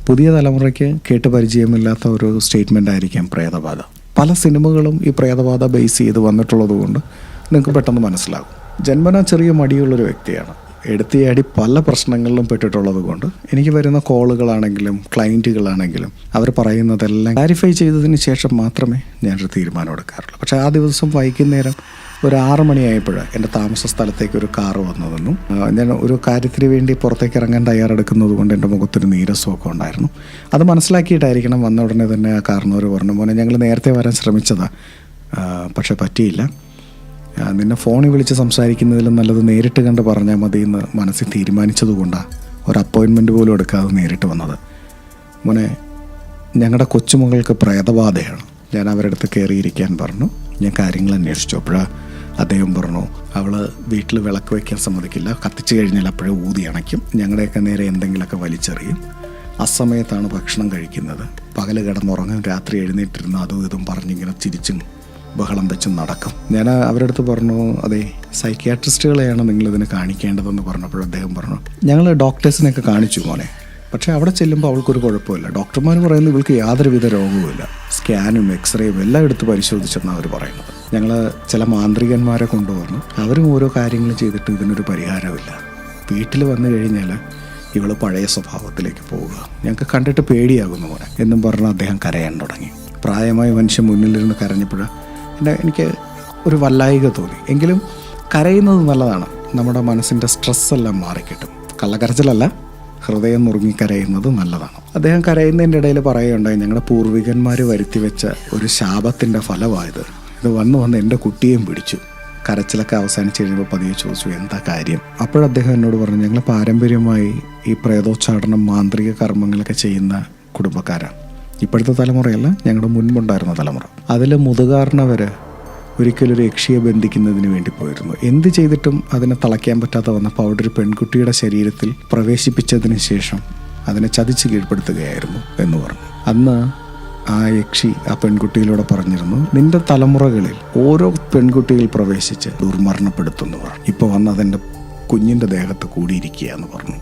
പുതിയ തലമുറയ്ക്ക് കേട്ട് പരിചയമില്ലാത്ത ഒരു സ്റ്റേറ്റ്മെൻ്റ് ആയിരിക്കാം പ്രേതബാധ. പല സിനിമകളും ഈ പ്രേതബാധ ബേസ് ചെയ്ത് വന്നിട്ടുള്ളത് കൊണ്ട് നിങ്ങൾക്ക് പെട്ടെന്ന് മനസ്സിലാകും. ജന്മനാ ചെറിയ മടിയുള്ളൊരു വ്യക്തിയാണ്. എടുത്തിയാടി പല പ്രശ്നങ്ങളിലും പെട്ടിട്ടുള്ളത് കൊണ്ട് എനിക്ക് വരുന്ന കോളുകളാണെങ്കിലും ക്ലയൻറ്റുകളാണെങ്കിലും അവർ പറയുന്നതെല്ലാം ക്ലാരിഫൈ ചെയ്തതിന് ശേഷം മാത്രമേ ഞാനൊരു തീരുമാനം എടുക്കാറുള്ളൂ. പക്ഷേ ആ ദിവസം വൈകുന്നേരം ഒരു 6 മണിയായപ്പോൾ എൻ്റെ താമസ സ്ഥലത്തേക്ക് ഒരു കാറ് വന്നു നിന്നു. ഞാൻ ഒരു കാര്യത്തിന് വേണ്ടി പുറത്തേക്ക് ഇറങ്ങാൻ തയ്യാറെടുക്കുന്നത് കൊണ്ട് എൻ്റെ മുഖത്തൊരു നീരസമൊക്കെ ഉണ്ടായിരുന്നു. അത് മനസ്സിലാക്കിയിട്ടായിരിക്കണം വന്ന ഉടനെ തന്നെ ആ കാരണവർ പറഞ്ഞു, മോനെ ഞങ്ങൾ നേരത്തെ വരാൻ ശ്രമിച്ചതാണ്, പക്ഷെ പറ്റിയില്ല. നിന്നെ ഫോണിൽ വിളിച്ച് സംസാരിക്കുന്നതിലും നല്ലത് നേരിട്ട് കണ്ട് പറഞ്ഞാൽ മതി എന്ന് മനസ്സിൽ തീരുമാനിച്ചതുകൊണ്ടാണ് ഒരു അപ്പോയിൻമെൻറ്റ് പോലും എടുക്കാതെ നേരിട്ട് വന്നത്. മോനെ, ഞങ്ങളുടെ കൊച്ചുമകൾക്ക് പ്രേതബാധയാണ്. ഞാൻ അവരുടെ അടുത്ത് കയറിയിരിക്കാൻ പറഞ്ഞു. ഞാൻ കാര്യങ്ങൾ അന്വേഷിച്ചു. അപ്പോഴാണ് അദ്ദേഹം പറഞ്ഞു, അവൾ വീട്ടിൽ വിളക്ക് വയ്ക്കാൻ സമ്മതിക്കില്ല, കത്തിച്ച് കഴിഞ്ഞാൽ അപ്പോഴേ ഊതി അണയ്ക്കും, ഞങ്ങളുടെയൊക്കെ നേരെ എന്തെങ്കിലുമൊക്കെ വലിച്ചെറിയും, അസമയത്താണ് ഭക്ഷണം കഴിക്കുന്നത്, പകൽ കിടന്നുറങ്ങും, രാത്രി എഴുന്നേറ്റിരുന്ന് അതും ഇതും പറഞ്ഞിങ്ങനെ ചിരിച്ചും ബഹളം വെച്ചും നടക്കും. ഞാൻ അവരുടെ അടുത്ത് പറഞ്ഞു, അതെ സൈക്യാട്രിസ്റ്റുകളെയാണ് നിങ്ങളിതിന് കാണിക്കേണ്ടതെന്ന് പറഞ്ഞപ്പോൾ അദ്ദേഹം പറഞ്ഞു, ഞങ്ങൾ ഡോക്ടേഴ്സിനെയൊക്കെ കാണിച്ചു മോനെ, പക്ഷേ അവിടെ ചെല്ലുമ്പോൾ അവൾക്കൊരു കുഴപ്പമില്ല. ഡോക്ടർമാർ പറയുന്നത് ഇവൾക്ക് യാതൊരുവിധ രോഗവുമില്ല, സ്കാനും എക്സ്റേയും എല്ലാം എടുത്ത് പരിശോധിച്ചെന്നാണ് അവർ പറയുന്നത്. ഞങ്ങൾ ചില മാന്ത്രികന്മാരെ കൊണ്ടുവന്നു, അവരും ഓരോ കാര്യങ്ങൾ ചെയ്തിട്ട് ഇതിനൊരു പരിഹാരമില്ല. വീട്ടിൽ വന്നു കഴിഞ്ഞാൽ ഇവൾ പഴയ സ്വഭാവത്തിലേക്ക് പോവുക, ഞങ്ങൾക്ക് കണ്ടിട്ട് പേടിയാകുന്നു പോലെ എന്നും പറഞ്ഞ് അദ്ദേഹം കരയാൻ തുടങ്ങി. പ്രായമായ മനുഷ്യൻ മുന്നിലിരുന്ന് കരഞ്ഞപ്പോൾ എനിക്ക് ഒരു വല്ലായിക തോന്നി. എങ്കിലും കരയുന്നത് നല്ലതാണ്, നമ്മുടെ മനസ്സിൻ്റെ സ്ട്രെസ്സെല്ലാം മാറിക്കിട്ടും. കള്ളക്കരച്ചിലല്ല, ഹൃദയം നുറുങ്ങിക്കരയുന്നത് നല്ലതാണ്. അദ്ദേഹം കരയുന്നതിൻ്റെ ഇടയിൽ പറയുകയുണ്ടായി, ഞങ്ങളുടെ പൂർവികന്മാർ വരുത്തി വെച്ച ഒരു ശാപത്തിൻ്റെ ഫലമായത്, ഇത് വന്ന് എൻ്റെ കുട്ടിയെയും പിടിച്ചു. കരച്ചിലൊക്കെ അവസാനിച്ച് കഴിയുമ്പോൾ പതിയെ ചോദിച്ചു, എന്താ കാര്യം? അപ്പോഴദ്ദേഹം എന്നോട് പറഞ്ഞു, ഞങ്ങൾ പാരമ്പര്യമായി ഈ പ്രേതോച്ചാടനം മാന്ത്രിക കർമ്മങ്ങളൊക്കെ ചെയ്യുന്ന കുടുംബക്കാരാണ്. ഇപ്പോഴത്തെ തലമുറയല്ല, ഞങ്ങളുടെ മുൻപുണ്ടായിരുന്ന തലമുറ. അതിൽ മുതുകാരണവർ ഒരിക്കലൊരു യക്ഷിയെ ബന്ധിക്കുന്നതിന് വേണ്ടി പോയിരുന്നു. എന്ത് ചെയ്തിട്ടും അതിനെ തളയ്ക്കാൻ പറ്റാത്ത വന്നപ്പോൾ അവിടെ ഒരു പെൺകുട്ടിയുടെ ശരീരത്തിൽ പ്രവേശിപ്പിച്ചതിന് ശേഷം അതിനെ ചതിച്ച് കീഴ്പ്പെടുത്തുകയായിരുന്നു എന്ന് പറഞ്ഞു. അന്ന് ആ യക്ഷി ആ പെൺകുട്ടിയിലൂടെ പറഞ്ഞിരുന്നു, നിന്റെ തലമുറകളിൽ ഓരോ പെൺകുട്ടിയിൽ പ്രവേശിച്ച് ദുർമരണപ്പെടുത്തുന്നു പറഞ്ഞു. ഇപ്പോൾ വന്ന് അതെൻ്റെ കുഞ്ഞിൻ്റെ ദേഹത്ത് കൂടിയിരിക്കുക എന്ന് പറഞ്ഞു.